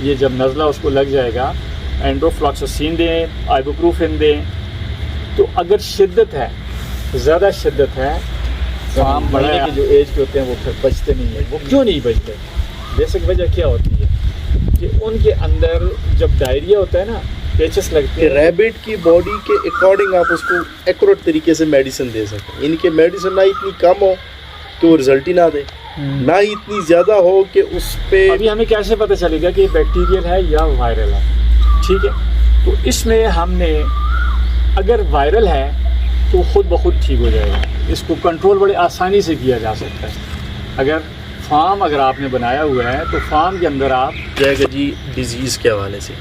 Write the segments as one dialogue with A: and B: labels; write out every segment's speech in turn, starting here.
A: یہ جب نزلہ اس کو لگ جائے گا اینڈروفلاکساسین دیں, آئبوپروفن دیں. تو اگر شدت ہے, زیادہ شدت ہے, فارم بڑھنے کے جو ایج کے ہوتے ہیں وہ پھر بچتے نہیں ہیں. وہ کیوں نہیں بچتے؟ بیسک وجہ کیا ہوتی ہے کہ ان کے اندر جب ڈائریا ہوتا ہے نا, پیچس لگتے ہیں.
B: ریبٹ کی باڈی کے اکارڈنگ آپ اس کو ایکوریٹ طریقے سے میڈیسن دے سکیں. ان کے میڈیسن نہ اتنی کم ہو کہ وہ رزلٹ ہی نہ دے, نہ اتنی زیادہ ہو کہ اس پہ.
A: ابھی ہمیں کیسے پتہ چلے گا کہ یہ بیکٹیریل ہے یا وائرل ہے؟ ٹھیک ہے, تو اس میں ہم نے اگر وائرل ہے تو خود بخود ٹھیک ہو جائے گا. اس کو کنٹرول بڑے آسانی سے کیا جا سکتا ہے. اگر فارم اگر آپ نے بنایا ہوا ہے تو فارم کے اندر آپ
B: جائے گا جی ڈیزیز کے حوالے سے,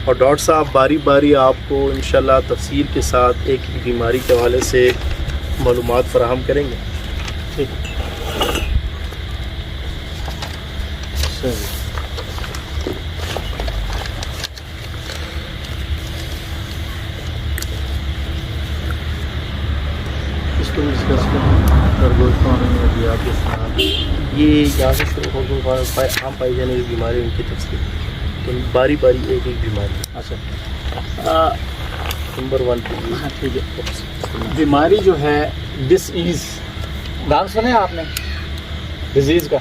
B: اور ڈاکٹر صاحب باری باری آپ کو انشاءاللہ تفصیل کے ساتھ ایک بیماری کے حوالے سے معلومات فراہم کریں گے.
A: ٹھیک ہے. اس کو ڈسکس کریں.
B: یہ یہاں سے شروع ہو عام پائی جانے والی بیماری ان کی تفصیل, تو باری باری ایک ایک بیماری.
A: اچھا,
B: نمبر 1
A: ہاں ٹھیک ہے. بیماری جو ہے ڈس ایز, نام سنے آپ نے ڈیزیز کا؟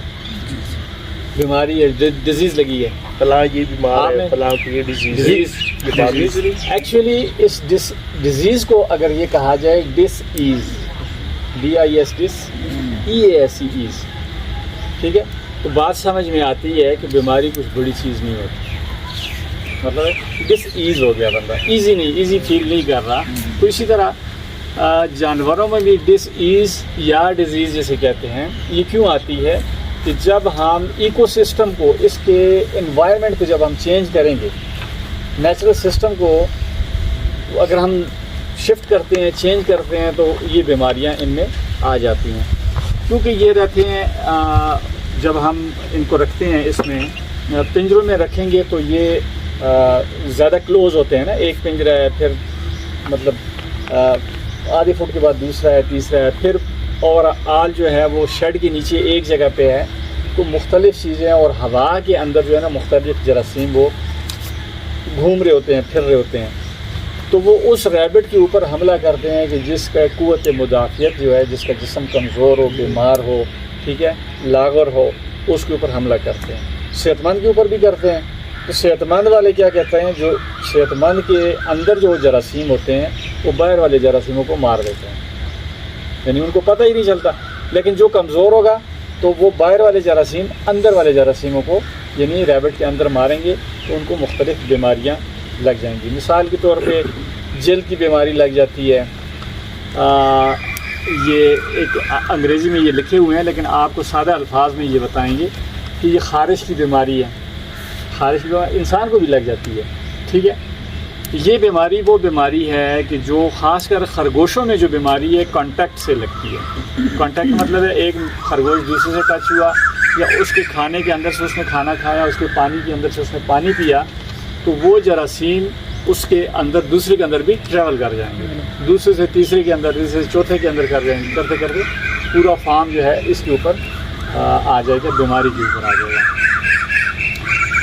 A: بیماری ہے, ڈیزیز لگی ہے,
B: فلاں یہ بیمار ہے, فلاں کو یہ ڈیزیز.
A: ایکچولی اس ڈیزیز کو اگر یہ کہا جائے ڈس ایز, DIS ڈس EASE ایز, ٹھیک ہے, تو بات سمجھ میں آتی ہے کہ بیماری کچھ بڑی چیز نہیں ہوتی. مطلب ڈس ایز ہو گیا بندہ, ایزی نہیں, ایزی فیل نہیں کر رہا. تو اسی طرح جانوروں میں بھی ڈس ایز یا ڈیزیز جیسے کہتے ہیں, یہ کیوں آتی ہے کہ جب ہم ایکو سسٹم کو, اس کے انوائرمنٹ کو جب ہم چینج کریں گے, نیچرل سسٹم کو اگر ہم شفٹ کرتے ہیں, چینج کرتے ہیں, تو یہ بیماریاں ان میں آ جاتی ہیں. کیونکہ یہ رہتے ہیں جب ہم ان کو رکھتے ہیں اس میں پنجروں میں رکھیں گے تو یہ زیادہ کلوز ہوتے ہیں نا. ایک پنجرا ہے, پھر مطلب آدھے فٹ کے بعد دوسرا ہے, تیسرا ہے, پھر اور آل جو ہے وہ شیڈ کے نیچے ایک جگہ پہ ہے. تو مختلف چیزیں, اور ہوا کے اندر جو ہے نا مختلف جراثیم وہ گھوم رہے ہوتے ہیں, پھر رہے ہوتے ہیں. تو وہ اس ریبٹ کے اوپر حملہ کرتے ہیں کہ جس کا قوت مدافعت جو ہے, جس کا جسم کمزور ہو, بیمار ہو, ٹھیک ہے, لاغر ہو, اس کے اوپر حملہ کرتے ہیں. صحت مند کے اوپر بھی کرتے ہیں. تو صحت مند والے کیا کہتے ہیں, جو صحت مند کے اندر جو جراثیم ہوتے ہیں وہ باہر والے جراثیموں کو مار دیتے ہیں, یعنی ان کو پتہ ہی نہیں چلتا. لیکن جو کمزور ہوگا تو وہ باہر والے جراثیم اندر والے جراثیموں کو, یعنی ریبٹ کے اندر ماریں گے, تو ان کو مختلف بیماریاں لگ جائیں گی. مثال کے طور پہ جلد کی بیماری لگ جاتی ہے. یہ ایک انگریزی میں یہ لکھے ہوئے ہیں, لیکن آپ کو سادہ الفاظ میں یہ بتائیں گے کہ یہ خارش کی بیماری ہے. خارش کی بیماری انسان کو بھی لگ جاتی ہے, ٹھیک ہے. یہ بیماری وہ بیماری ہے کہ جو خاص کر خرگوشوں میں جو بیماری ہے کانٹیکٹ سے لگتی ہے. کانٹیکٹ مطلب ہے ایک خرگوش دوسرے سے ٹچ ہوا, یا اس کے کھانے کے اندر سے اس نے کھانا کھایا, اس کے پانی کے اندر سے اس نے پانی پیا, تو وہ جراثیم اس کے اندر دوسرے کے اندر بھی ٹریول کر جائیں گے, دوسرے سے تیسرے کے اندر, تیسرے سے چوتھے کے اندر کر جائیں گے. کرتے کرتے پورا فارم جو ہے اس کے اوپر آ جائے گا, بیماری کے اوپر آ جائے گا.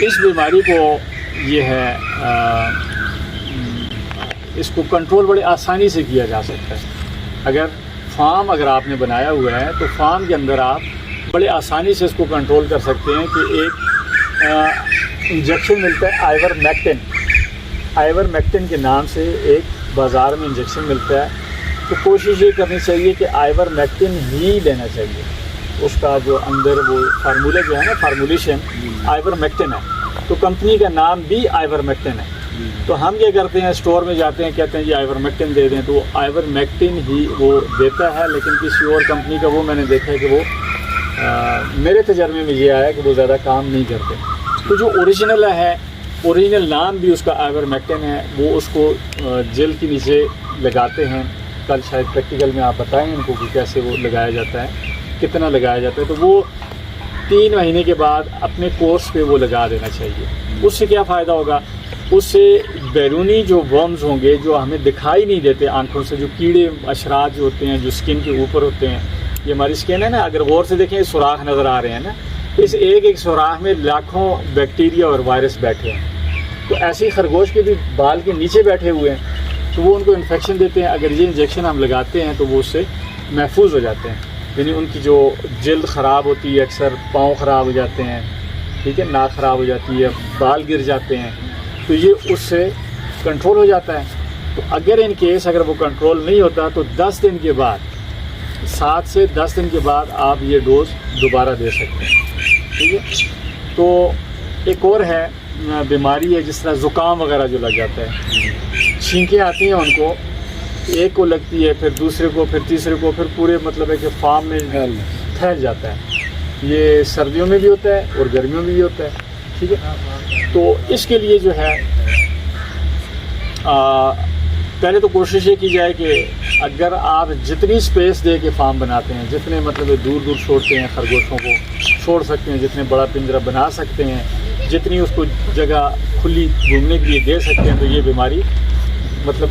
A: اس بیماری کو یہ ہے اس کو کنٹرول بڑے آسانی سے کیا جا سکتا ہے. اگر فارم اگر آپ نے بنایا ہوا ہے تو فارم کے اندر آپ بڑے آسانی سے اس کو کنٹرول کر سکتے ہیں. کہ ایک انجیکشن ملتا ہے آئیور میکٹن کے نام سے, ایک بازار میں انجیکشن ملتا ہے. تو کوشش یہ کرنی چاہیے کہ آئیور میکٹن ہی لینا چاہیے. اس کا جو اندر وہ فارمولہ جو ہے نا, فارمولیشن آئیور میکٹن ہے, تو کمپنی کا نام بھی آئیور میکٹن ہے. تو ہم کیا کرتے ہیں, اسٹور میں جاتے ہیں, کہتے ہیں جی آئیور میکٹن دے دیں, تو وہ آئیور میکٹن ہی وہ دیتا ہے. لیکن کسی اور کمپنی کا وہ میں نے دیکھا ہے کہ وہ میرے تجربے میں یہ آیا کہ وہ زیادہ کام نہیں کرتے. تو جو اوریجنل ہے, اوریجنل نام بھی اس کا آئیور میکٹن ہے, وہ اس کو جلد کے نیچے لگاتے ہیں. کل شاید پریکٹیکل میں آپ بتائیں ان کو کہ کیسے وہ لگایا جاتا ہے, کتنا لگایا جاتا ہے. تو وہ 3 مہینے کے بعد اپنے کورس پہ وہ لگا دینا چاہیے. اس سے کیا فائدہ ہوگا, اس سے بیرونی جو ورمز ہوں گے جو ہمیں دکھائی نہیں دیتے آنکھوں سے, جو کیڑے اشرات جو ہوتے ہیں جو اسکن کے اوپر ہوتے ہیں, یہ ہماری اسکن ہے نا, اگر غور سے دیکھیں سوراخ نظر آ رہے ہیں نا, اس ایک ایک سوراخ میں لاکھوں بیکٹیریا اور وائرس بیٹھے ہیں. تو ایسے ہی خرگوش کے بھی بال کے نیچے بیٹھے ہوئے ہیں تو وہ ان کو انفیکشن دیتے ہیں. اگر یہ انجیکشن ہم لگاتے ہیں تو وہ اس سے محفوظ ہو جاتے ہیں. یعنی ان کی جو جلد خراب ہوتی ہے, اکثر پاؤں خراب ہو جاتے ہیں, ٹھیک ہے, ناک خراب ہو جاتی ہے, بال گر جاتے ہیں, تو یہ اس سے کنٹرول ہو جاتا ہے. تو اگر ان کیس اگر وہ کنٹرول نہیں ہوتا تو 10 دن کے بعد, 7 سے 10 دن کے بعد آپ یہ ڈوز دوبارہ دے سکتے ہیں. ٹھیک ہے. تو ایک اور ہے بیماری ہے جس طرح زکام وغیرہ جو لگ جاتا ہے, چھینکیں آتی ہیں ان کو, ایک کو لگتی ہے, پھر دوسرے کو, پھر تیسرے کو, پھر پورے مطلب ہے کہ فارم میں پھیل جاتا ہے. یہ سردیوں میں بھی ہوتا ہے اور گرمیوں میں بھی ہوتا ہے. ٹھیک ہے. تو اس کے لیے جو ہے پہلے تو کوشش یہ کی جائے کہ اگر آپ جتنی سپیس دے کے فارم بناتے ہیں, جتنے مطلب دور دور چھوڑتے ہیں خرگوشوں کو, چھوڑ سکتے ہیں, جتنے بڑا پنجرہ بنا سکتے ہیں, جتنی اس کو جگہ کھلی گھومنے کے لیے دے سکتے ہیں, تو یہ بیماری مطلب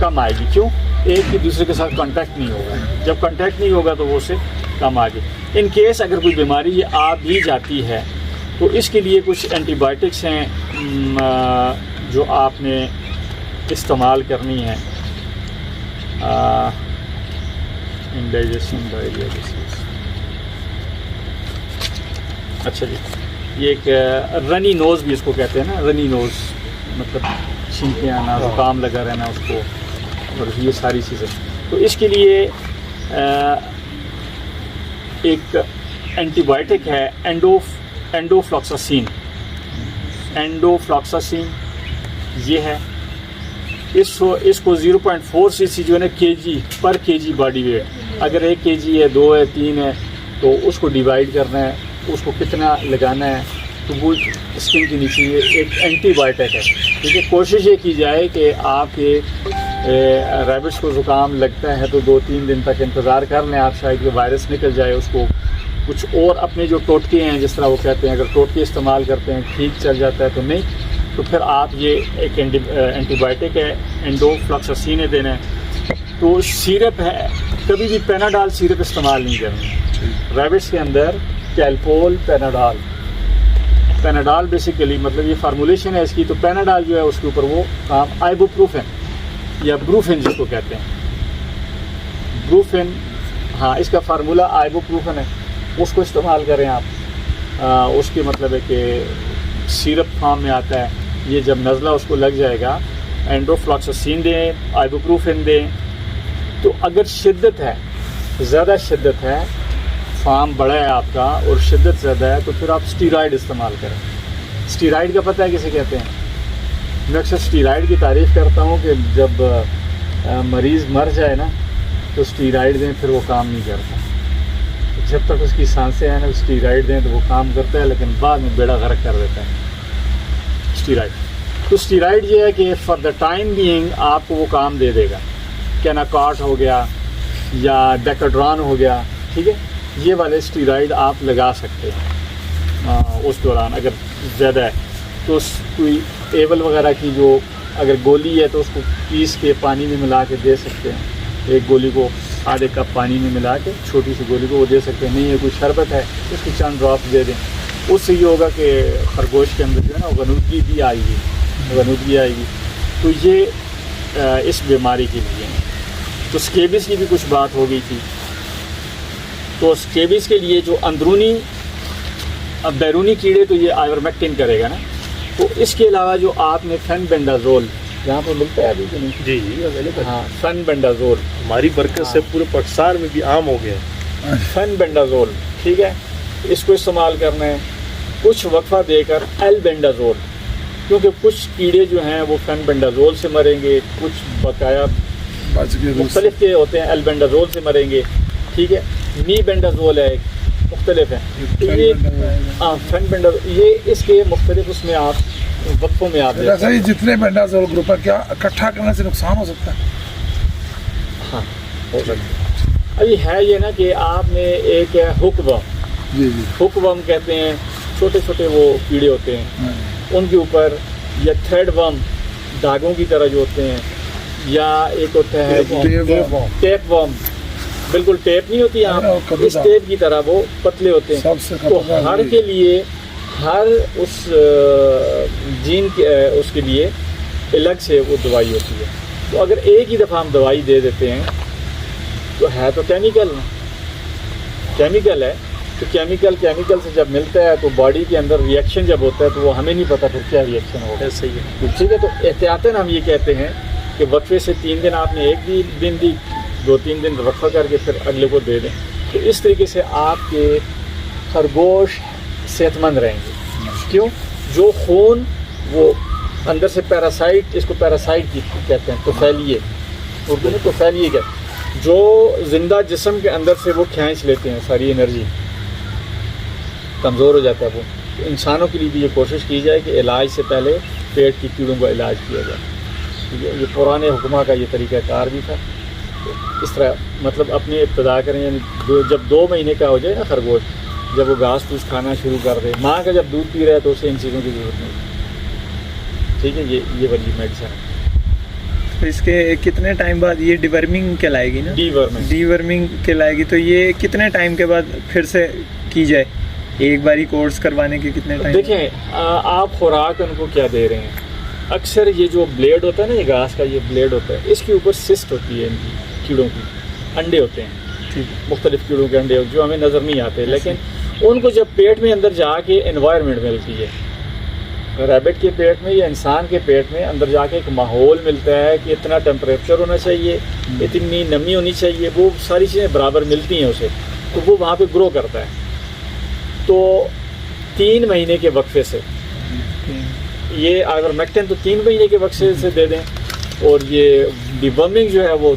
A: کم آئے گی. کیوں؟ ایک ہی دوسرے کے ساتھ کانٹیکٹ نہیں ہوگا. جب کانٹیکٹ نہیں ہوگا تو وہ اس سے کم آ گئی. ان کیس اگر کوئی بیماری یہ آ بھی جاتی ہے تو اس کے لیے کچھ اینٹی بائیوٹکس ہیں جو آپ نے استعمال کرنی ہے. Indigestion diarrhoea disease. اچھا جی, یہ ایک رنی نوز بھی اس کو کہتے ہیں نا, رنی نوز مطلب چھینکیں آنا, زکام لگا رہنا اس کو, اور یہ ساری چیزیں. تو اس کے لیے ایک اینٹی بائیوٹک ہے اینڈوفلاکساسین. اینڈوفلاکساسین یہ ہے, اس کو 0.4 cc جو ہے نا پر کے جی باڈی ویٹ, اگر 1 kg ہے, 2 ہے, 3 ہے, تو اس کو ڈیوائڈ کرنا ہے, اس کو کتنا لگانا ہے, تو وہ اسکن کے نیچے یہ ایک اینٹی بائیوٹک ہے. ٹھیک ہے. کوشش یہ کی جائے کہ آپ کے ریبٹس کو زکام لگتا ہے تو 2-3 دن تک انتظار کر لیں آپ, شاید کہ وائرس نکل جائے. اس کو کچھ اور اپنے جو ٹوٹکے ہیں جس طرح وہ کہتے ہیں, اگر ٹوٹکے استعمال کرتے ہیں ٹھیک چل جاتا ہے, تو نہیں تو پھر آپ یہ ایک اینٹی بائیوٹک ہے اینڈوفلاکساسین دینا ہے. تو سیرپ ہے, کبھی بھی پیناڈال سیرپ استعمال نہیں کرنا. ریبٹس کے اندر کیلپول پیناڈال بیسیکلی مطلب یہ فارمولیشن ہے اس کی. تو پیناڈال جو ہے اس کے اوپر وہ کام آئیبوپروفن یا بروفن جس کو کہتے ہیں, بروفن, ہاں اس کا فارمولا آئیبوپروفن ہے, اس کو استعمال کریں آپ. اس کی مطلب ہے کہ سیرپ فارم میں آتا ہے. یہ جب نزلہ اس کو لگ جائے گا, اینڈوفلاکساسین دیں, آئیبوپروفن دیں. تو اگر شدت ہے, زیادہ شدت ہے, فارم بڑا ہے آپ کا اور شدت زیادہ ہے, تو پھر آپ اسٹیرائڈ استعمال کریں. اسٹیرائڈ کا پتہ ہے کسے کہتے ہیں؟ میں اکثر اسٹیرائڈ کی تعریف کرتا ہوں کہ جب مریض مر جائے نا تو اسٹیرائڈ دیں, پھر وہ کام نہیں کرتا. جب تک اس کی سانسیں ہیں نا اسٹیرائڈ دیں تو وہ کام کرتا ہے, لیکن بعد میں بیڑا غرق کر دیتا ہے اسٹیرائڈ. تو اسٹیرائڈ یہ ہے کہ فار دا ٹائم بینگ آپ کو وہ کام دے دے گا. کیناکارٹ ہو گیا یا ڈیکاڈران ہو گیا, ٹھیک ہے, یہ والے اسٹیرائڈ آپ لگا سکتے ہیں اس دوران اگر زیادہ ہے. تو کوئی ایول وغیرہ کی جو اگر گولی ہے تو اس کو پیس کے پانی میں ملا کے دے سکتے ہیں. ایک گولی کو آدھے کپ پانی میں ملا کے, چھوٹی سی گولی کو وہ دے سکتے ہیں. نہیں ہے کوئی شربت ہے اس کی چند ڈراپس دے دیں. اس سے یہ ہوگا کہ خرگوش کے اندر جو ہے نا غنودگی بھی آئے گی. تو یہ اس بیماری کے لیے. تو اسکیبس کی بھی کچھ بات ہو گئی تھی. تو اسکیبس کے لیے جو اندرونی بیرونی کیڑے تو یہ آئیورمیکٹن کرے گا نا. تو اس کے علاوہ جو آپ نے فینبینڈازول یہاں پر ملتا ہے ابھی کہ نہیں؟
B: جی اویلیبل.
A: ہاں, فینبینڈازول
B: ہماری برکت سے پورے پاکستان میں بھی عام ہو گیا ہے.
A: فینبینڈازول, ٹھیک ہے, اس کو استعمال کرنا ہے. کچھ وقفہ دے کر البینڈازول, کیونکہ کچھ کیڑے جو ہیں وہ فینبینڈازول سے مریں گے, کچھ بقایا مختلف کے ہوتے ہیں البینڈازول سے مریں گے. ٹھیک ہے. می بینڈازول ہے, مختلف ہیں. یہ اس کے مختلف اس میں آپ وقفوں میں آپ
C: جتنے بینڈازول گروپ ہے کیا اکٹھا کرنے سے نقصان ہو سکتا ہے؟
A: ہاں ہو سکتا ہے. ابھی ہے یہ نا کہ آپ نے ایک ہک ورم, ہک ورم کہتے ہیں, چھوٹے چھوٹے وہ کیڑے ہوتے ہیں ان کے اوپر, یا تھریڈ ورم دھاگوں کی طرح جو ہوتے ہیں, یا ایک ہوتا ہے ٹیپ ورم, بالکل ٹیپ نہیں ہوتی
C: ہاں،
A: آپ
C: کبھی
A: اس ٹیپ کی طرح وہ پتلے ہوتے ہیں.
C: سب سے
A: تو
C: خطرناک
A: ہر
C: یہ
A: کے لیے ہر اس جین کے اس کے لیے الگ سے وہ دوائی ہوتی ہے. تو اگر ایک ہی دفعہ ہم دوائی دے دیتے ہیں تو ہے تو کیمیکل ہے. تو کیمیکل سے جب ملتا ہے تو باڈی کے اندر ری ایکشن جب ہوتا ہے تو وہ ہمیں نہیں پتہ پھر کیا ری ایکشن ہوگا.
B: ایسا ہی ہے.
A: ٹھیک ہے. تو احتیاطاً ہم یہ کہتے ہیں کہ وقفے سے 3 دن آپ نے ایک دن دی 2-3 دن وقفہ کر کے پھر اگلے کو دے دیں. تو اس طریقے سے آپ کے خرگوش صحت مند رہیں گے. کیوں؟ جو خون وہ اندر سے پیراسائٹ، اس کو پیراسائٹ کہتے ہیں، طفیلیے اردو میں طفیلیے کہتے ہیں، جو زندہ جسم کے اندر سے وہ کھینچ لیتے ہیں ساری انرجی، کمزور ہو جاتا ہے وہ. تو انسانوں کے لیے بھی یہ کوشش کی جائے کہ علاج سے پہلے پیٹ کی کیڑوں کا علاج کیا جائے. ٹھیک ہے. یہ پرانے حکمہ کا یہ طریقہ کار بھی تھا. تو اس طرح مطلب اپنی ابتدا کریں، یعنی جب 2 مہینے کا ہو جائے نا خرگوش، جب وہ گھاس پھوس کھانا شروع کر دے، ماں کا جب دودھ پی رہا ہے تو اسے ان چیزوں کی ضرورت نہیں. ٹھیک ہے. یہ والی میڈیسن ہے.
D: تو اس کے کتنے ٹائم بعد یہ ڈیورمنگ کہلائے گی نا؟
A: ڈیورمنگ
D: کہلائے گی. تو یہ کتنے ٹائم کے بعد پھر سے کی جائے؟ ایک باری کورس کروانے کے کتنے ٹائم؟
A: دیکھیں آپ خوراک ان کو کیا دے رہے ہیں. اکثر یہ جو بلیڈ ہوتا ہے نا، یہ گھاس کا یہ بلیڈ ہوتا ہے، اس کے اوپر سسٹ ہوتی ہے ان کی کیڑوں کی، انڈے ہوتے ہیں مختلف کیڑوں کے انڈے جو ہمیں نظر نہیں آتے، لیکن ان کو جب پیٹ میں اندر جا کے انوائرمنٹ ملتی ہے، ریبٹ کے پیٹ میں یا انسان کے پیٹ میں اندر جا کے ایک ماحول ملتا ہے کہ اتنا ٹیمپریچر ہونا چاہیے، اتنی نمی ہونی چاہیے، وہ ساری چیزیں برابر ملتی ہیں اسے، تو وہ وہاں پہ گرو کرتا ہے. تو 3 مہینے کے وقفے سے یہ اگر میکٹن تو 3 مہینے کے وقفے سے دے دیں. اور یہ ڈیورمنگ جو ہے وہ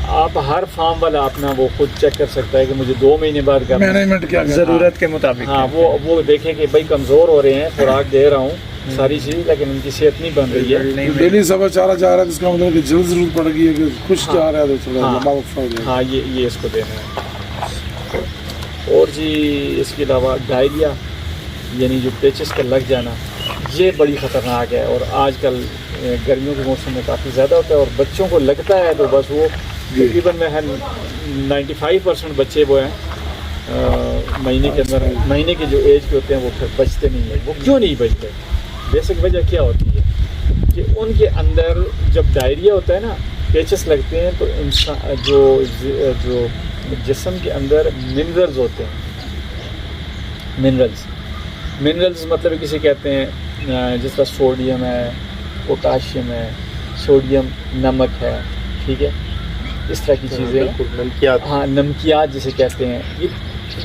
A: آپ ہر فارم والا اپنا وہ خود چیک کر سکتا ہے کہ مجھے 2 مہینے بعد کرنا ہے.
C: مینجمنٹ کیا
D: ضرورت کے مطابق.
A: ہاں وہ دیکھیں کہ بھائی کمزور ہو رہے ہیں، خوراک دے رہا ہوں ساری چیز، لیکن ان کی صحت نہیں بن رہی ہے.
C: ڈیلی صبح چارہ جا رہا ہے، اس کا مطلب کہ جلد ضرورت پڑ گئی ہے کہ کچھ جا رہا ہے تو تھوڑا لمبا وقفہ ہو جائے.
A: ہاں یہ اس کو دینا ہے. اور جی اس کے علاوہ ڈائریا یعنی جو پیچز کا لگ جانا، یہ بڑی خطرناک ہے، اور آج کل گرمیوں کے موسم میں کافی زیادہ ہوتا ہے، اور بچوں کو لگتا ہے تو بس وہ تقریباً 95% بچے وہ ہیں مہینے کے جو ایج کے ہوتے ہیں وہ پھر بچتے نہیں ہیں. وہ کیوں نہیں بچتے؟ بیسک وجہ کیا ہوتی ہے کہ ان کے اندر جب ڈائریا ہوتا ہے نا، پیچز لگتے ہیں، تو انسان جو جسم کے اندر منرلز ہوتے ہیں، منرلز مطلب کسی کہتے ہیں جس طرح سوڈیم ہے، پوٹاشیم ہے، سوڈیم نمک ہے، ٹھیک ہے، اس طرح کی چیزیں،
B: نمکیات،
A: ہاں نمکیات جسے کہتے ہیں.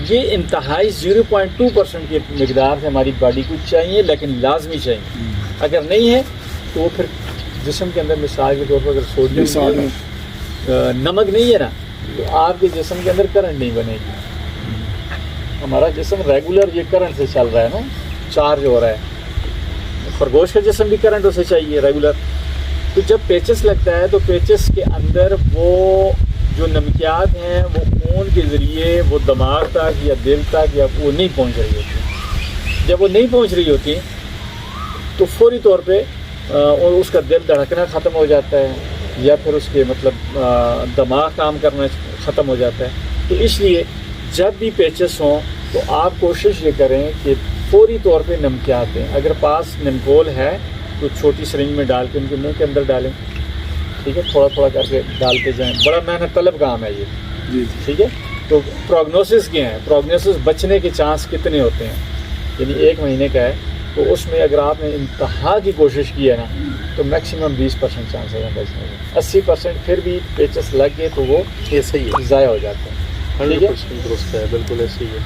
A: یہ انتہائی 0.2% کی مقدار سے ہماری باڈی کو چاہیے، لیکن لازمی چاہیے. اگر نہیں ہے تو وہ پھر جسم کے اندر مثال کے طور پر اگر سوڈیم نمک نہیں ہے نا، تو آپ کے جسم کے اندر کرنٹ نہیں بنے گی. ہمارا جسم ریگولر یہ کرنٹ سے چل رہا ہے نا، چارج ہو رہا ہے. خرگوش کا جسم بھی کرنٹ اسے چاہیے ریگولر. تو جب پیچز لگتا ہے تو پیچز کے اندر وہ جو نمکیات ہیں وہ خون کے ذریعے وہ دماغ تک یا دل تک یا وہ نہیں پہنچ رہی ہوتی. جب وہ نہیں پہنچ رہی ہوتی تو فوری طور پہ اس کا دل دھڑکنا ختم ہو جاتا ہے، یا پھر اس کے مطلب دماغ کام کرنا ختم ہو جاتا ہے. تو اس لیے جب بھی پیچز ہوں تو آپ کوشش یہ کریں کہ فوری طور پہ نمکیات دیں. اگر پاس نمکول ہے تو چھوٹی سرنج میں ڈال کے ان کے منہ کے اندر ڈالیں. ٹھیک ہے، تھوڑا تھوڑا کر کے ڈالتے جائیں. بڑا محنت طلب کام ہے یہ. ٹھیک ہے. تو پروگنوسس کیا ہے؟ پروگنوسس بچنے کے چانس کتنے ہوتے ہیں؟ یعنی 1 مہینے کا ہے تو اس میں اگر آپ نے انتہا کی کوشش کی ہے نا تو میکسیمم 20% چانس ہے بچنے کا. 80% پھر بھی پیچز لگ گئے تو وہ
B: ایسے ہی
A: ضائع ہو جاتا ہے.
B: 100% درست ہے، بالکل ایسے ہی ہے.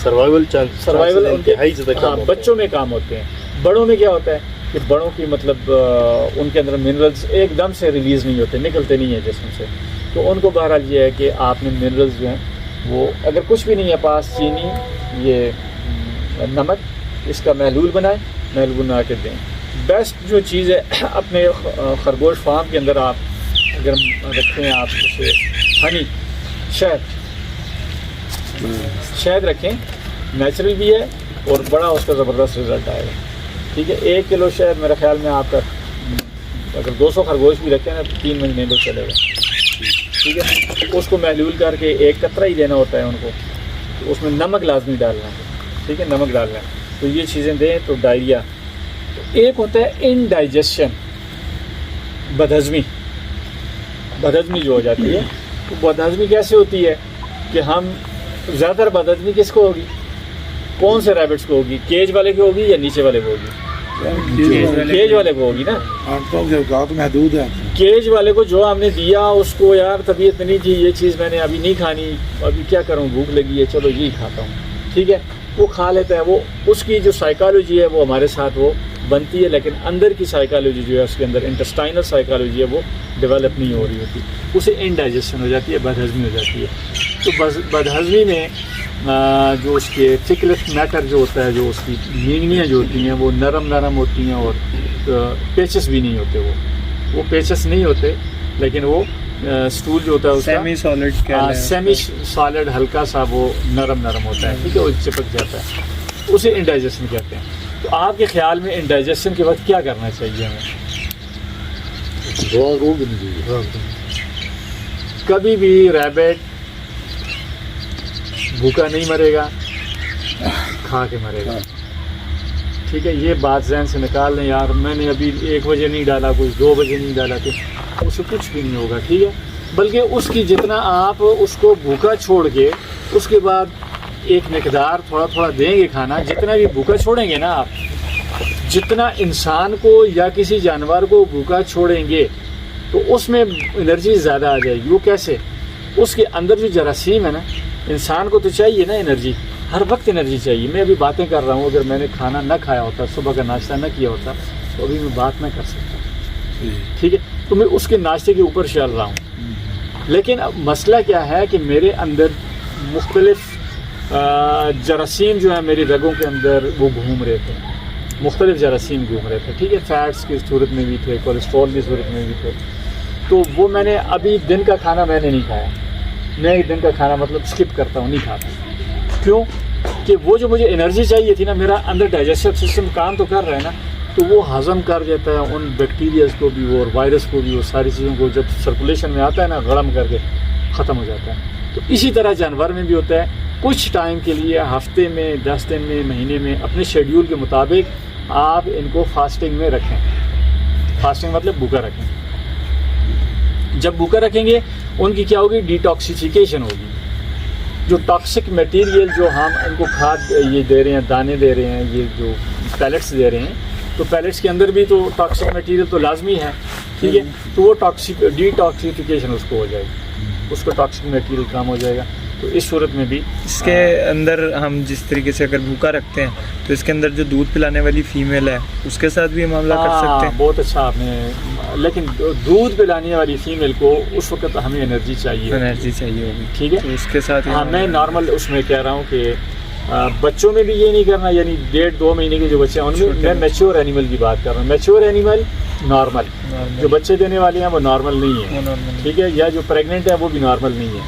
B: سروائیول انتہائی زیادہ
A: ہاں بچوں میں کام ہوتے ہیں. بڑوں میں کیا ہوتا ہے کہ بڑوں کی مطلب ان کے اندر منرلز ایک دم سے ریلیز نہیں ہوتے، نکلتے نہیں ہیں جسم سے. تو ان کو بہرحال یہ ہے کہ آپ نے منرلز جو ہیں وہ اگر کچھ بھی نہیں ہے پاس، چینی، یہ نمک، اس کا محلول بنائیں، محلول بنا کے دیں. بیسٹ جو چیز ہے اپنے خرگوش فارم کے اندر آپ اگر رکھتے ہیں، آپ اسے ہنی، شہد رکھیں، نیچرل بھی ہے اور بڑا اس کا زبردست رزلٹ آئے گا. ٹھیک ہے. 1 کلو شہد میرے خیال میں آپ کا اگر 200 خرگوش بھی رکھیں نا 3 مہینے تو چلے گا. ٹھیک ہے. اس کو محلول کر کے ایک قطرہ ہی دینا ہوتا ہے ان کو. اس میں نمک لازمی ڈالنا ہے, ٹھیک ہے, نمک ڈالنا ہے. تو یہ چیزیں دیں تو ڈائریا. ایک ہوتا ہے انڈائجیشن, بدہضمی جو ہو جاتی ہے. تو بدہضمی کیسے ہوتی ہے کہ ہم زیادہ تر بدہضمی کس کو ہوگی, کون سے ریبٹس کو ہوگی, کیج والے کو ہوگی یا نیچے والے کو ہوگی؟ کیج والے کو ہوگی نا.
C: اوقات محدود ہے.
A: کیج والے کو جو ہم نے دیا اس کو یار طبیعت نہیں تھی, یہ چیز میں نے ابھی نہیں کھانی, ابھی کیا کروں, بھوک لگی ہے, چلو یہی کھاتا ہوں, ٹھیک ہے, وہ کھا لیتا ہے. وہ اس کی جو سائیکالوجی ہے وہ ہمارے ساتھ وہ بنتی ہے, لیکن اندر کی سائیکالوجی جو ہے اس کے اندر انٹسٹائنل سائیکالوجی ہے وہ ڈیولپ نہیں ہو رہی ہوتی, اسے انڈائجیشن ہو جاتی ہے, بدہضمی ہو جاتی ہے. تو بدہضمی میں جو اس کے تھکلس میٹر جو ہوتا ہے, جو اس کی مینگنیاں جو ہوتی ہیں وہ نرم ہوتی ہیں, اور پیچز بھی نہیں ہوتے. وہ پیچز نہیں ہوتے, لیکن وہ اسٹول جو ہوتا ہے سیمی سالڈ ہلکا سا وہ نرم ہوتا ہے, ٹھیک ہے, وہ چپک جاتا ہے, اسے انڈائجیشن کہتے ہیں. تو آپ کے خیال میں انڈائجیشن کے وقت کیا کرنا چاہیے ہمیں؟ کبھی بھی ریبٹ بھوکا نہیں مرے گا, کھا کے مرے گا, ٹھیک ہے. یہ بات ذہن سے نکال لیں یار, میں نے ابھی 1 بجے نہیں ڈالا, کوئی 2 بجے نہیں ڈالا, تو اسے کچھ بھی نہیں ہوگا, ٹھیک ہے. بلکہ اس کی جتنا آپ اس کو بھوکا چھوڑ کے اس کے بعد ایک مقدار تھوڑا دیں گے کھانا, جتنا بھی بھوکا چھوڑیں گے نا آپ, جتنا انسان کو یا کسی جانور کو بھوکا چھوڑیں گے تو اس میں انرجی زیادہ آ جائے گی. وہ کیسے؟ اس کے اندر جو جراثیم ہے نا, انسان کو تو چاہیے نا انرجی, ہر وقت انرجی چاہیے. میں ابھی باتیں کر رہا ہوں, اگر میں نے کھانا نہ کھایا ہوتا, صبح کا ناشتہ نہ کیا ہوتا, تو ابھی میں بات نہ کر سکتا, ٹھیک ہے. تو میں اس کے ناشتے کے اوپر چل رہا ہوں, لیکن اب مسئلہ کیا ہے کہ میرے اندر مختلف جراثیم جو ہیں میری رگوں کے اندر وہ گھوم رہے تھے, مختلف جراثیم گھوم رہے تھے, ٹھیک ہے. فیٹس کی صورت میں بھی تھے, کولیسٹرول کی صورت میں بھی تھے. تو وہ میں نے ابھی دن کا کھانا میں نے نہیں کھایا, میں ایک دن کا کھانا مطلب اسکپ کرتا ہوں, نہیں کھاتا. کیوں کہ وہ جو مجھے انرجی چاہیے تھی نا, میرا اندر ڈائجسٹو سسٹم کام تو کر رہا ہے نا, تو وہ ہضم کر دیتا ہے ان بیکٹیریاز کو بھی اور وائرس کو بھی, اور ساری چیزوں کو جب سرکولیشن میں آتا ہے نا, گرم کر کے ختم ہو جاتا ہے. تو اسی طرح جانور میں بھی ہوتا ہے, کچھ ٹائم کے لیے, ہفتے میں, 10 دن میں, مہینے میں, اپنے شیڈیول کے مطابق آپ ان کو فاسٹنگ میں رکھیں. فاسٹنگ مطلب بھوکا رکھیں. جب بھوکا رکھیں گے ان کی کیا ہوگی, ڈیٹاکسیفیکیشن ہوگی. جو ٹاکسک میٹیریل جو ہم ان کو کھاد یہ دے رہے ہیں, دانے دے رہے ہیں, یہ جو پیلٹس دے رہے ہیں, تو پیلٹس کے اندر بھی تو ٹاکسک میٹیریل تو لازمی ہے, ٹھیک ہے. تو وہ ڈیٹاکسیفیکیشن اس کو ہو جائے گی, اس کو ٹاکسک میٹیریل کم ہو جائے گا. تو اس صورت میں بھی
D: اس کے اندر ہم جس طریقے سے اگر بھوکا رکھتے ہیں تو اس کے اندر جو دودھ پلانے والی فیمیل ہے اس کے ساتھ بھی معاملہ کر سکتے ہیں.
A: بہت اچھا آپ نے, لیکن دودھ پلانے والی فیمیل کو اس وقت ہمیں انرجی چاہیے
D: ہوگی,
A: ٹھیک ہے.
D: تو اس کے ساتھ
A: ہاں, میں نارمل اس میں کہہ رہا ہوں کہ بچوں میں بھی یہ نہیں کرنا, یعنی 1.5-2 مہینے کے جو بچے ہیں ان میں, میں میچور اینیمل کی بات کر رہا ہوں. میچور اینیمل نارمل, جو بچے دینے والے ہیں وہ نارمل نہیں ہیں, ٹھیک ہے, یا جو پریگننٹ ہے وہ بھی نارمل نہیں ہے,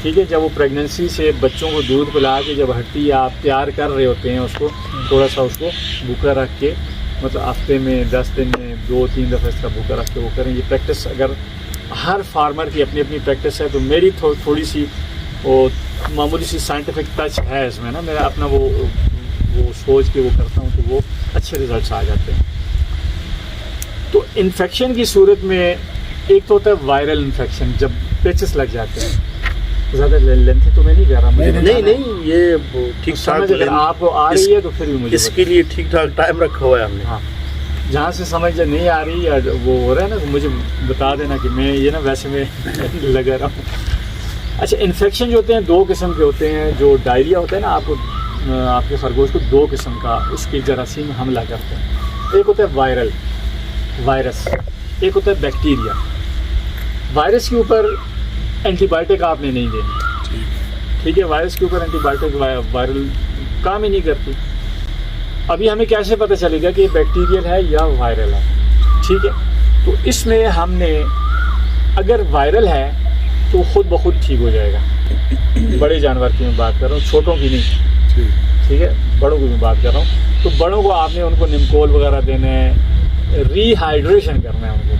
A: ٹھیک ہے. جب وہ پریگننسی سے بچوں کو دودھ پلا کے جب ہٹتی آپ تیار کر رہے ہوتے ہیں اس کو, تھوڑا سا اس کو بھوکا رکھ کے, مطلب ہفتے میں 10 دن میں 2-3 دفعہ اس کا بھوکا رکھ کے وہ کریں. یہ پریکٹس اگر ہر فارمر کی اپنی اپنی پریکٹس ہے, تو میری تھوڑی سی وہ معمولی سی سائنٹیفک ٹچ ہے اس میں نا, میرا اپنا وہ سوچ کے وہ کرتا ہوں, تو وہ اچھے ریزلٹس آ جاتے ہیں. تو انفیکشن کی صورت میں ایک تو ہوتا ہے وائرل انفیکشن, جب پیچز لگ جاتے ہیں. زیادہ لینتھی تو میں نہیں کہہ رہا,
B: نہیں, یہ ٹھیک ٹھاک,
A: اگر آپ کو آ رہی ہے تو پھر بھی مجھے
B: اس کے لیے ٹھیک ٹھاک ٹائم رکھا ہوا ہے ہم نے.
A: ہاں, جہاں سے سمجھ نہیں آ رہی یا وہ ہو رہا ہے نا, تو مجھے بتا دینا کہ میں یہ نا ویسے میں لگا رہا ہوں. اچھا, انفیکشن جو ہوتے ہیں 2 قسم کے ہوتے ہیں. جو ڈائریا ہوتا ہے نا, آپ کے خرگوش کو 2 قسم کا اس کے جراثیم حملہ کرتے ہیں. ایک ہوتا ہے وائرل, وائرس, ایک ہوتا ہے بیکٹیریا. وائرس کے اوپر اینٹی بائیوٹک آپ نے نہیں دینی, ٹھیک ہے. وائرس کے اوپر اینٹی بائیوٹک وائرل کام ہی نہیں کرتی. ابھی ہمیں کیسے پتہ چلے گا کہ یہ بیکٹیریل ہے یا وائرل ہے, ٹھیک ہے. تو اس میں ہم نے اگر وائرل ہے تو خود بخود ٹھیک ہو جائے گا. بڑے جانور کی میں بات کر رہا ہوں, چھوٹوں کی نہیں, ٹھیک ہے, بڑوں کی میں بات کر رہا ہوں. تو بڑوں کو آپ نے ان کو نمکول وغیرہ دینا ہے, ری ہائیڈریشن کرنا ہے ان کو,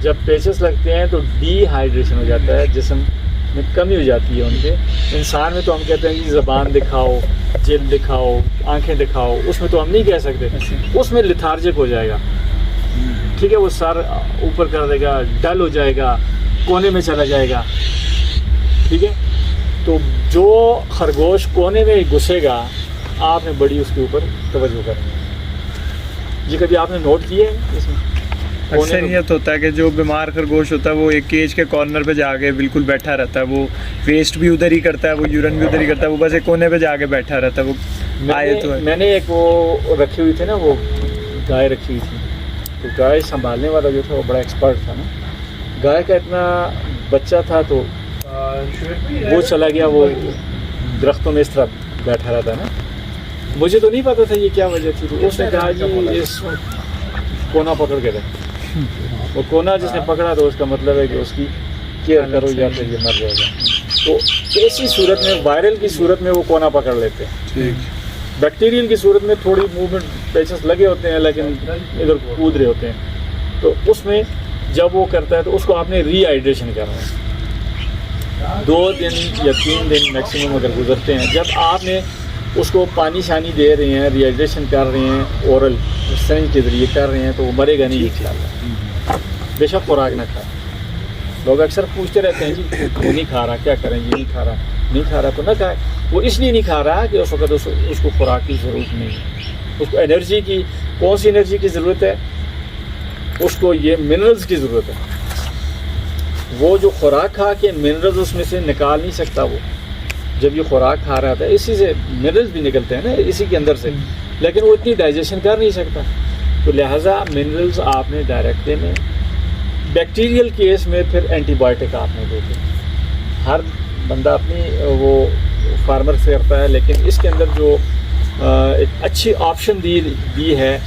A: جب پیچز لگتے ہیں تو ڈی ہائیڈریشن ہو جاتا ہے, جسم میں کمی ہو جاتی ہے ان کے. انسان میں تو ہم کہتے ہیں کہ زبان دکھاؤ, جلد دکھاؤ, آنکھیں دکھاؤ, اس میں تو ہم نہیں کہہ سکتے. اس میں لتھارجک ہو جائے گا, ٹھیک ہے, وہ سر اوپر کر دے گا, ڈل ہو جائے گا, کونے میں چلا جائے گا, ٹھیک ہے. تو جو خرگوش کونے میں گھسے گا آپ نے بڑی اس کے اوپر توجہ کرنی ہے. یہ کبھی آپ نے نوٹ کیا ہے اس میں؟
D: اکثریت ہوتا ہے کہ جو بیمار خرگوش ہوتا ہے وہ ایک کیج کے کارنر پہ جا کے بالکل بیٹھا رہتا ہے, وہ ویسٹ بھی ادھر ہی کرتا ہے, وہ یورن بھی ادھر ہی کرتا ہے, وہ بس ایک کونے پہ جا کے بیٹھا رہتا ہے. وہ آئے تو
A: میں نے ایک وہ رکھی ہوئی تھی نا, وہ گائے رکھی ہوئی تھی, تو گائے سنبھالنے والا جو تھا وہ بڑا ایکسپرٹ تھا نا. گائے کا اتنا بچہ تھا تو وہ چلا گیا, وہ درختوں میں اس طرح بیٹھا رہتا نا. مجھے تو نہیں پتا تھا یہ کیا وجہ تھی. تو اس نے کہا جی اس کونا پکڑ کے رکھ. وہ کونا جس نے پکڑا تو اس کا مطلب ہے کہ اس کی کیئر کرو یا پھر یہ مر جائے گا. تو ایسی صورت میں, وائرل کی صورت میں وہ کونا پکڑ لیتے ہیں. بیکٹیریل کی صورت میں تھوڑی موومنٹ پیچز لگے ہوتے ہیں لیکن ادھر کود رہے ہوتے ہیں. تو اس میں جب وہ کرتا ہے تو اس کو آپ نے ری ہائیڈریشن کرنا ہے. 2 دن یا 3 دن میکسیمم اگر گزرتے ہیں, جب آپ نے اس کو پانی شانی دے رہے ہیں, ری ہائیڈریشن کر رہے ہیں, اورل سرنج کے ذریعے کر رہے ہیں, تو وہ مرے گا نہیں انشاءاللہ. بے شک خوراک نہ کھائے. لوگ اکثر پوچھتے رہتے ہیں جی وہ نہیں کھا رہا, کیا کریں, یہ نہیں کھا رہا تو نہ کھائے. وہ اس لیے نہیں کھا رہا کہ اس وقت اس کو خوراک کی ضرورت نہیں ہے. اس کو انرجی کی, کون سی انرجی کی ضرورت ہے, اس کو یہ منرلز کی ضرورت ہے. وہ جو خوراک کھا کے منرلز اس میں سے نکال نہیں سکتا. وہ جب یہ خوراک کھا رہا تھا اسی سے منرلز بھی نکلتے ہیں نا, اسی کے اندر سے, لیکن وہ اتنی ڈائجیشن کر نہیں سکتا. تو لہٰذا منرلز آپ نے ڈائریکٹ دینے. بیکٹیریل کیس میں پھر اینٹی بایوٹک آپ نے دیتے. ہر بندہ اپنی وہ فارمر سے کرتا ہے, لیکن اس کے اندر جو ایک اچھی آپشن دی ہے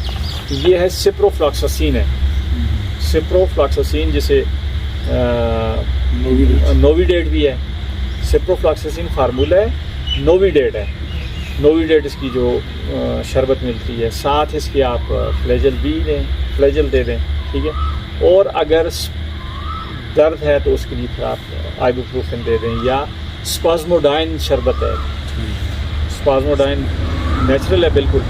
A: یہ ہے سپروفلاکساسین ہے. سپروفلاکساسین جسے نوویڈیٹ بھی ہے. سپروفلاکساسین فارمولہ ہے, نوویڈیٹ ہے. نوویڈیٹ اس کی جو شربت ملتی ہے, ساتھ اس کے آپ فلیجل بھی دیں, فلیجل دے دیں, ٹھیک ہے. اور اگر درد ہے تو اس کے لیے پھر آپ آئیبوپروفن دے دیں, یا اسپازموڈائن شربت ہے. اسپازموڈائن نیچرل ہے بالکل,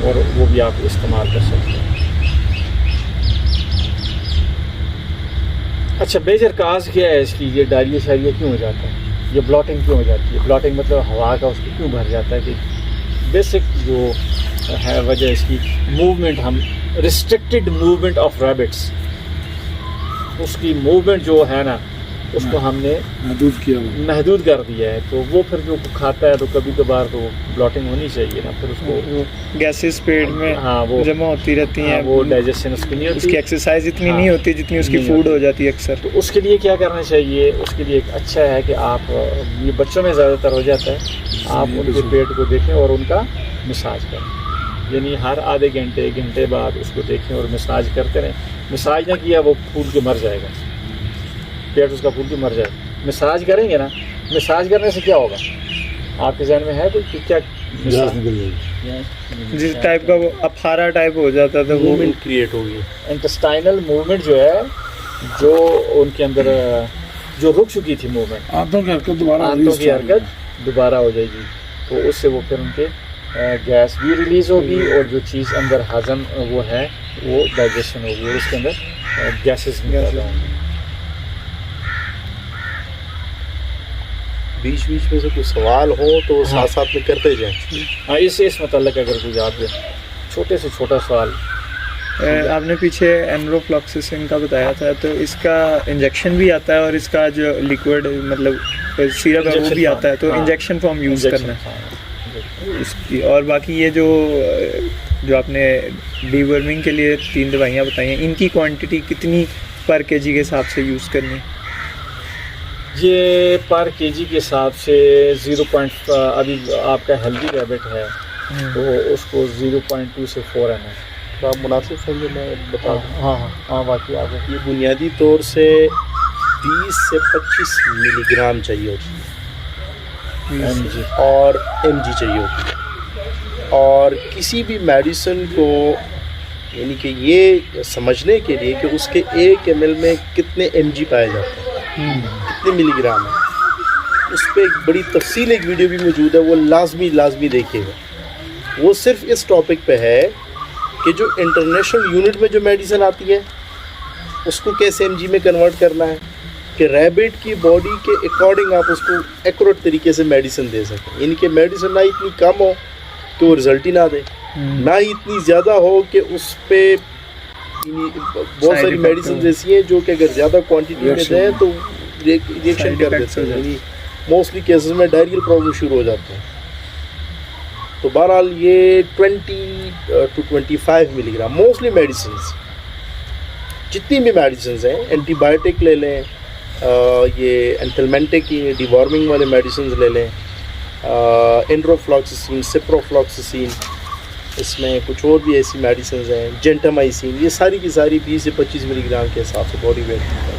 A: اور وہ بھی آپ استعمال کر سکتے ہیں. اچھا, میجر کاز کیا ہے اس کی, یہ ڈائریا شائریا کیوں ہو جاتا ہے, یہ بلاٹنگ کیوں ہو جاتی ہے. بلاٹنگ مطلب ہوا کا اس کو کیوں بھر جاتا ہے, کہ بیسک جو ہے وجہ اس کی موومنٹ, ہم ریسٹرکٹیڈ موومنٹ آف ریبٹس, اس کی موومنٹ جو ہے نا اس کو ہم نے محدود کر دیا ہے. تو وہ پھر جو کھاتا ہے تو کبھی کبھار تو بلاٹنگ ہونی چاہیے نا, پھر اس کو
D: گیسز پیٹ میں
A: وہ
D: جمع ہوتی رہتی ہیں,
A: وہ ڈائجیشن اس کی نہیں ہوتی,
D: اس کی ایکسرسائز اتنی نہیں ہوتی جتنی اس کی فوڈ ہو جاتی ہے اکثر.
A: تو اس کے لیے کیا کرنا چاہیے, اس کے لیے ایک اچھا ہے کہ آپ, یہ بچوں میں زیادہ تر ہو جاتا ہے, آپ ان کے پیٹ کو دیکھیں اور ان کا مساج کریں. یعنی ہر آدھے گھنٹے 1 گھنٹے بعد اس کو دیکھیں اور مساج کرتے رہیں. مساج نہ کیا وہ پھول کے مر جائے گا, پیٹ اس کا پھول کے مر جائے گا. مساج کریں گے نا, مساج کرنے سے کیا ہوگا آپ کے ذہن میں ہے کوئی, کیا
D: جس ٹائپ کا وہ اپھارا ٹائپ ہو جاتا تھا, وہ
B: موومنٹ کریٹ ہوگی.
A: انٹسٹائنل موومنٹ جو ہے, جو ان کے اندر جو رک چکی تھی موومنٹ,
C: آنتوں کی
A: حرکت دوبارہ ہو جائے گی. تو اس سے وہ پھر ان کے گیس بھی ریلیز ہوگی, اور جو چیز اندر ہضم وہ ہے وہ ڈائجیشن ہوگی, اور اس کے اندر گیسز بھی پیدا ہوں گے.
B: بیچ میں سے کوئی سوال ہو تو ساتھ ساتھ میں کرتے جائیں.
A: ہاں, اس متعلق اگر کوئی آپ چھوٹے سے چھوٹا سوال.
D: آپ نے پیچھے اینروفلاکساسین کا بتایا تھا, تو اس کا انجیکشن بھی آتا ہے, اور اس کا جو لیکوڈ مطلب سیرپ ہے وہ بھی آتا ہے, تو انجیکشن فارم یوز کرنا ہے اس کی. اور باقی یہ جو آپ نے ڈی ورمنگ کے لیے 3 دوائیاں بتائی ہیں, ان کی کوانٹٹی کتنی پر کے جی کے حساب سے یوز کرنی؟
A: یہ پر کے جی کے حساب سے 0. ابھی آپ کا ہیلدی ریبٹ ہے تو اس کو 0.2 سے 4 ml.
B: تو آپ مناسب سمجھے میں بتا دوں.
A: ہاں باقی آپ
B: یہ بنیادی طور سے 20 سے 25 ملی گرام چاہیے ہوتی ہے, اور ایم جی چاہیے ہوتی ہے. اور کسی بھی میڈیسن کو یعنی کہ یہ سمجھنے کے لیے کہ اس کے 1 ml میں کتنے mg پائے جاتے ہیں، کتنے ملی گرام ہے، اس پہ ایک بڑی تفصیل ایک ویڈیو بھی موجود ہے، وہ لازمی دیکھیے گا۔ وہ صرف اس ٹاپک پہ ہے کہ جو انٹرنیشنل یونٹ میں جو میڈیسن آتی ہے اس کو کیسے ایم جی میں کنورٹ کرنا ہے کہ ریبٹ کی باڈی کے اکارڈنگ آپ اس کو ایکوریٹ طریقے سے میڈیسن دے سکیں، یعنی کہ میڈیسن نہ اتنی کم ہو کہ وہ رزلٹ ہی نہ دے، نہ ہی اتنی زیادہ ہو کہ اس پہ بہت ساری میڈیسن ایسی ہیں جو کہ اگر زیادہ کوانٹٹی میں دیں تو ریئیکشن کر دیتے ہیں، یعنی موسٹلی کیسز میں ڈائریل پرابلم شروع ہو جاتے ہیں۔ تو بہرحال یہ 20 to 25 ملی گرام موسٹلی میڈیسنز، جتنی بھی میڈیسنز ہیں، اینٹی بائیوٹک لے لیں، یہ اینتھلمینٹک کی ڈیوارمنگ والے میڈیسنز لے لیں، انڈروفلاکسسین، سپروفلاکسسین، اس میں کچھ اور بھی ایسی میڈیسنز ہیں، جینٹامائسین، یہ ساری کی ساری 20 سے 25 ملی گرام کے حساب سے باڈی ویٹ